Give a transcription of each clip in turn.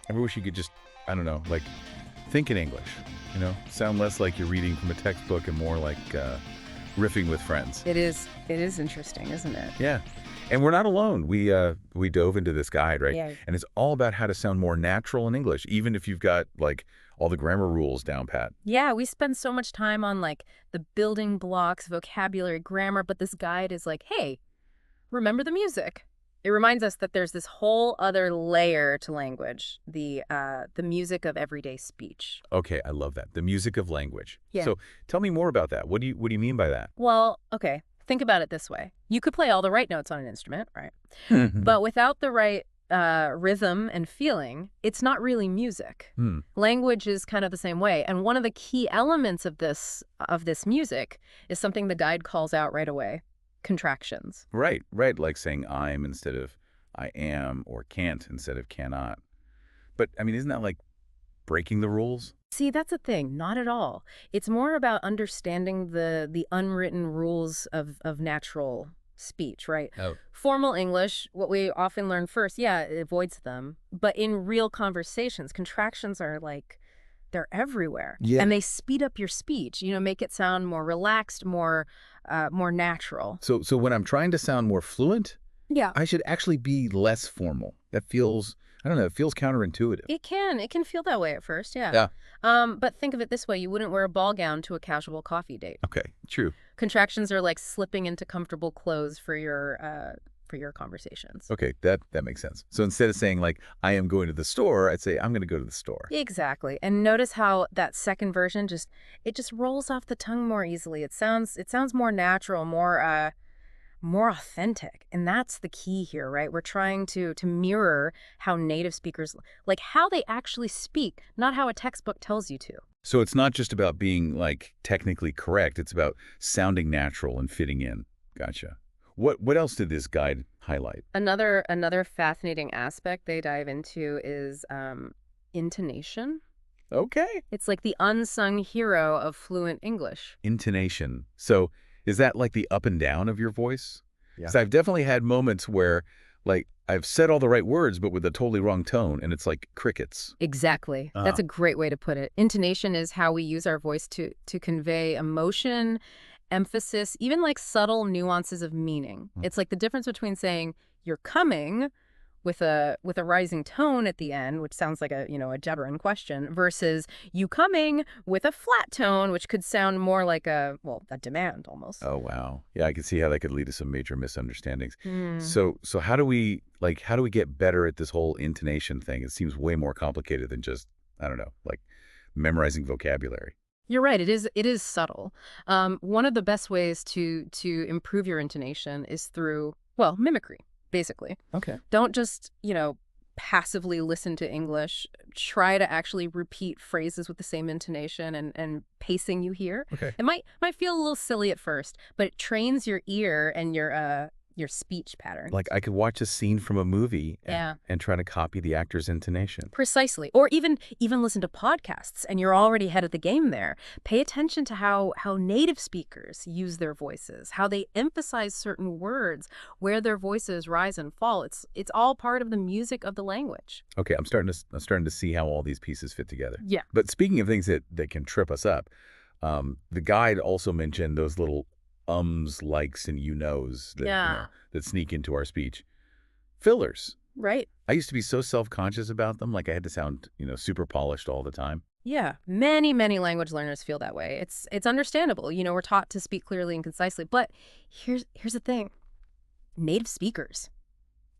I wish you could just, I don't know, like think in English, sound less like you're reading from a textbook and more like riffing with friends. It is interesting, isn't it? Yeah. And we're not alone. We dove into this guide, right? Yeah. And it's all about how to sound more natural in English, even if you've got like all the grammar rules down pat. Yeah, we spend so much time on like the building blocks, vocabulary, grammar, but this guide is like, hey, remember the music. It reminds us that there's this whole other layer to language, the music of everyday speech. Okay, I love that. The music of language. Yeah. So tell me more about that. What do you mean by that? Well, okay, think about it this way. You could play all the right notes on an instrument, right? But without the right rhythm and feeling, it's not really music. Language is kind of the same way. And one of the key elements of this music is something the guide calls out right away. Contractions. Right. Like saying I'm instead of I am, or can't instead of cannot. But, I mean, isn't that like breaking the rules? See, that's the thing. Not at all. It's more about understanding the unwritten rules of natural speech, right? Oh. Formal English, what we often learn first, yeah, it avoids them. But in real conversations, contractions are like, they're everywhere. Yeah. And they speed up your speech, make it sound more relaxed, more natural. So when I'm trying to sound more fluent, Yeah. I should actually be less formal. That feels, I don't know, it feels counterintuitive. It can feel that way at first, yeah. Yeah. But think of it this way, you wouldn't wear a ball gown to a casual coffee date. Okay, true. Contractions are like slipping into comfortable clothes for your conversations. Okay, that makes sense. So instead of saying like, I am going to the store, I'd say I'm going to go to the store. Exactly. And notice how that second version just rolls off the tongue more easily. It sounds more natural, more authentic. And that's the key here, right? We're trying to mirror how native speakers, like how they actually speak, not how a textbook tells you to. So it's not just about being like technically correct. It's about sounding natural and fitting in. Gotcha. What else did this guide highlight? Another fascinating aspect they dive into is intonation. Okay. It's like the unsung hero of fluent English. Intonation. So is that like the up and down of your voice? Yeah. Because I've definitely had moments where like I've said all the right words, but with a totally wrong tone, and it's like crickets. Exactly. That's a great way to put it. Intonation is how we use our voice to convey emotion, emphasis, even like subtle nuances of meaning. It's like the difference between saying you're coming with a rising tone at the end, which sounds like a jabbering question, versus you coming with a flat tone, which could sound more like a demand almost. Oh, wow. Yeah, I can see how that could lead to some major misunderstandings. So how do we get better at this whole intonation thing? It seems way more complicated than just, I don't know, like memorizing vocabulary. You're right. It is subtle. One of the best ways to improve your intonation is through, mimicry, basically. Okay. Don't just, passively listen to English. Try to actually repeat phrases with the same intonation and pacing you hear. Okay. It might feel a little silly at first, but it trains your ear and your speech pattern. Like I could watch a scene from a movie Yeah. and try to copy the actor's intonation. Precisely. Or even listen to podcasts, and you're already ahead of the game there. Pay attention to how native speakers use their voices, how they emphasize certain words, where their voices rise and fall. It's all part of the music of the language. Okay, I'm starting to see how all these pieces fit together. Yeah. But speaking of things that can trip us up, the guide also mentioned those little ums, likes, and you knows that sneak into our speech. Fillers. Right. I used to be so self-conscious about them, like I had to sound, super polished all the time. Yeah. Many language learners feel that way. It's understandable. We're taught to speak clearly and concisely. But here's the thing. Native speakers,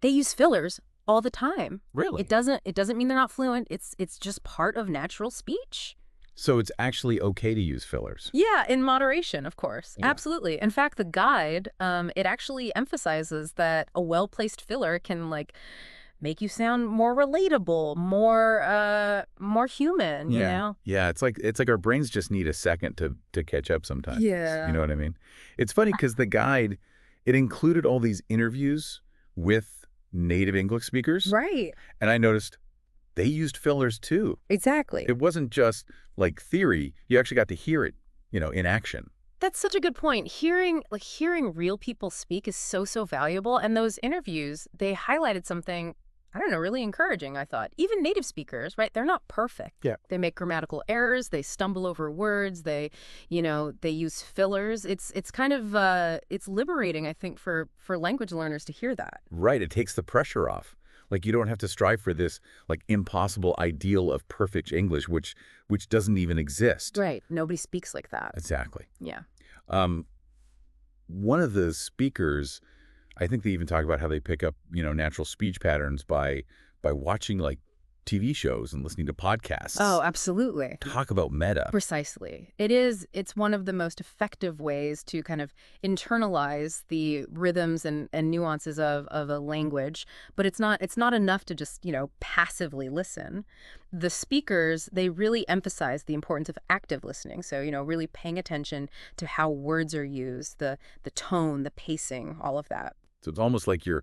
they use fillers all the time. Really? It doesn't mean they're not fluent. It's just part of natural speech. So it's actually okay to use fillers. Yeah, in moderation, of course. Yeah. Absolutely. In fact, the guide, it actually emphasizes that a well-placed filler can make you sound more relatable, more human, you know? Yeah, it's like our brains just need a second to catch up sometimes. Yeah. You know what I mean? It's funny because the guide, it included all these interviews with native English speakers. Right. And I noticed they used fillers too. Exactly. It wasn't just like theory. You actually got to hear it, in action. That's such a good point. Hearing real people speak is so valuable. And those interviews, they highlighted something I don't know, really encouraging, I thought. Even native speakers, right? They're not perfect. Yeah. They make grammatical errors, they stumble over words, they use fillers. It's kind of it's liberating, I think, for language learners to hear that. Right. It takes the pressure off. Like you don't have to strive for this like impossible ideal of perfect English, which doesn't even exist. Right. Nobody speaks like that. Exactly. Yeah. Um, one of the speakers, I think they even talk about how they pick up, natural speech patterns by watching like TV shows and listening to podcasts. Oh, absolutely. Talk about meta. Precisely. It's one of the most effective ways to kind of internalize the rhythms and nuances of a language, but it's not enough to just, passively listen. The speakers, they really emphasize the importance of active listening. So, really paying attention to how words are used, the tone, the pacing, all of that. So it's almost like you're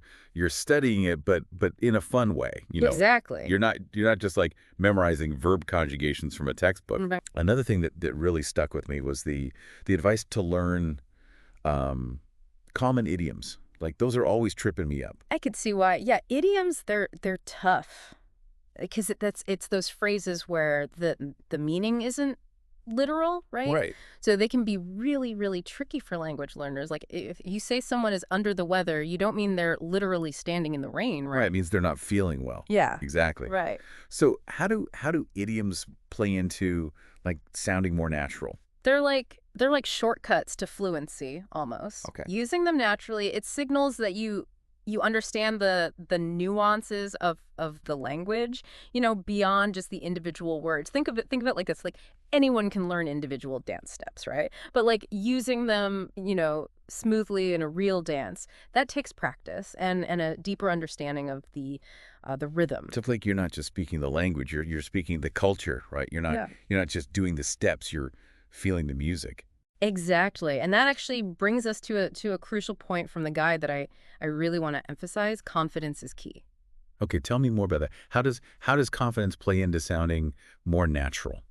studying it, but in a fun way. Exactly. You're not just like memorizing verb conjugations from a textbook. Right. Another thing that really stuck with me was the advice to learn common idioms. Like those are always tripping me up. I could see why. Yeah, idioms, they're tough because it's those phrases where the meaning isn't literal, right? Right. So they can be really, really tricky for language learners. Like if you say someone is under the weather, you don't mean they're literally standing in the rain, Right. right? It means they're not feeling well. Yeah. Exactly. Right. So how do idioms play into like sounding more natural? They're like shortcuts to fluency almost. Okay. Using them naturally, it signals that you understand the nuances of the language, beyond just the individual words. Think of it like this, like anyone can learn individual dance steps, right? But like using them, smoothly in a real dance, that takes practice and a deeper understanding of the rhythm. So it's like you're not just speaking the language, you're speaking the culture, right? You're not Yeah. you're not just doing the steps, you're feeling the music. Exactly. And that actually brings us to a crucial point from the guide that I really want to emphasize. Confidence is key. Okay, tell me more about that. How does confidence play into sounding more natural?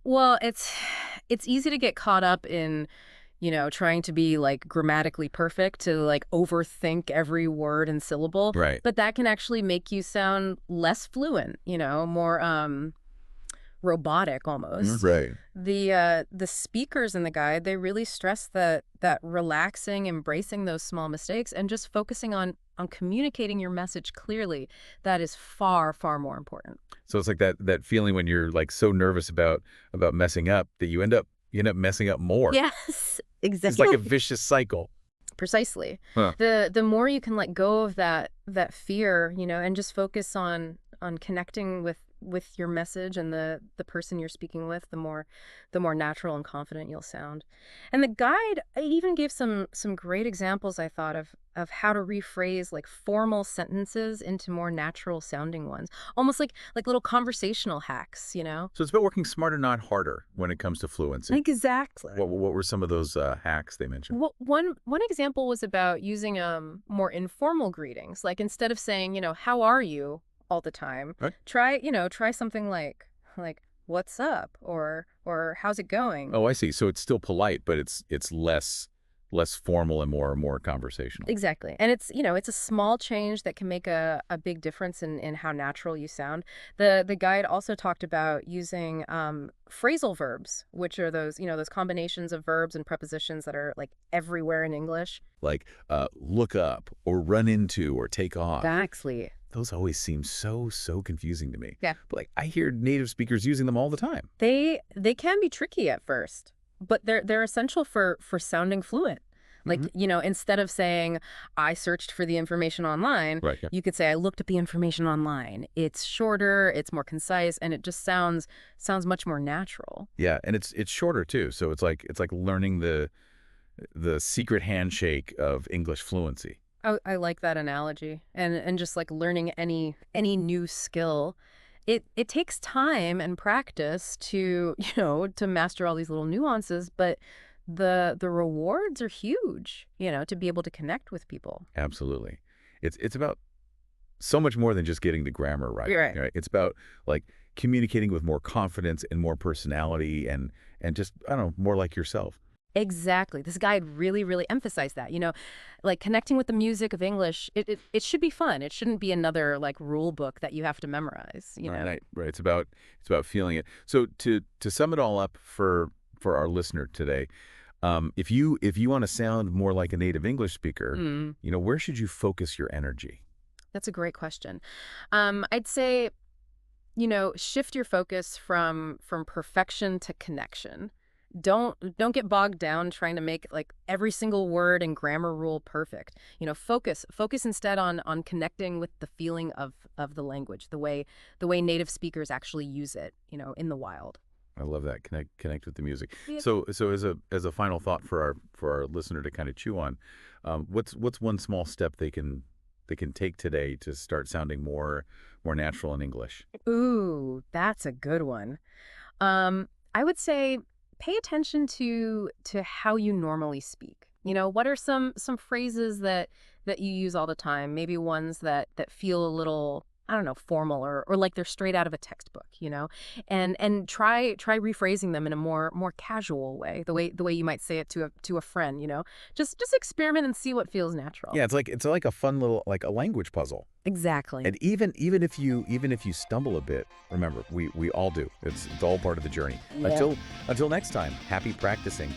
Well, it's easy to get caught up in, trying to be like grammatically perfect, to like overthink every word and syllable, Right. but that can actually make you sound less fluent, more robotic almost. Right. The speakers in the guide, they really stress that relaxing, embracing those small mistakes, and just focusing on communicating your message clearly, that is far, far more important. So it's like that feeling when you're like so nervous about messing up that you end up messing up more. Yes, It's like exactly. a vicious cycle. Precisely. Huh. The more you can let go of that fear, and just focus on connecting with your message and the person you're speaking with, the more natural and confident you'll sound. And the guide even gave some great examples, I thought, of how to rephrase like formal sentences into more natural sounding ones. Almost like little conversational hacks. So it's about working smarter, not harder when it comes to fluency. Exactly. What were some of those hacks they mentioned? Well, one example was about using more informal greetings. Like instead of saying, how are you all the time, Right. try something like what's up or how's it going? Oh, I see. So it's still polite, but it's less formal and more conversational. Exactly. And it's a small change that can make a big difference in how natural you sound. The guide also talked about using phrasal verbs, which are those combinations of verbs and prepositions that are like everywhere in English. Like look up or run into or take off. Exactly. Those always seem so confusing to me. Yeah. But like I hear native speakers using them all the time. They can be tricky at first, but they're essential for sounding fluent. Like, Mhm. instead of saying, I searched for the information online, Right. Yeah. you could say, I looked up the information online. It's shorter, it's more concise, and it just sounds much more natural. Yeah, and it's shorter too. So it's like learning the secret handshake of English fluency. I like that analogy. And just like learning any new skill, it takes time and practice to, to master all these little nuances, but the rewards are huge, to be able to connect with people. Absolutely. It's about so much more than just getting the grammar right. You're right. Right? It's about like communicating with more confidence and more personality and just I don't know, more like yourself. Exactly. This guide really, really emphasized that. Like connecting with the music of English, it should be fun. It shouldn't be another like rule book that you have to memorize. Right. It's about feeling it. So to sum it all up for our listener today, if you want to sound more like a native English speaker, Mm, where should you focus your energy? that's a great question. I'd say, shift your focus from perfection to connection. Don't get bogged down trying to make like every single word and grammar rule perfect. Focus instead on connecting with the feeling of the language, the way native speakers actually use it, in the wild. I love that. Connect with the music. Yeah. So as a final thought for our listener to kind of chew on, what's one small step they can take today to start sounding more natural in English? Ooh, that's a good one. I would say pay attention to how you normally speak. What are some phrases that you use all the time? Maybe ones that feel a little, I don't know, formal or like they're straight out of a textbook. And try rephrasing them in a more casual way, the way you might say it to a friend. Just experiment and see what feels natural. Yeah, it's like a fun little like a language puzzle. Exactly. And even if you stumble a bit, remember we all do. It's all part of the journey. Yeah. Until next time, happy practicing.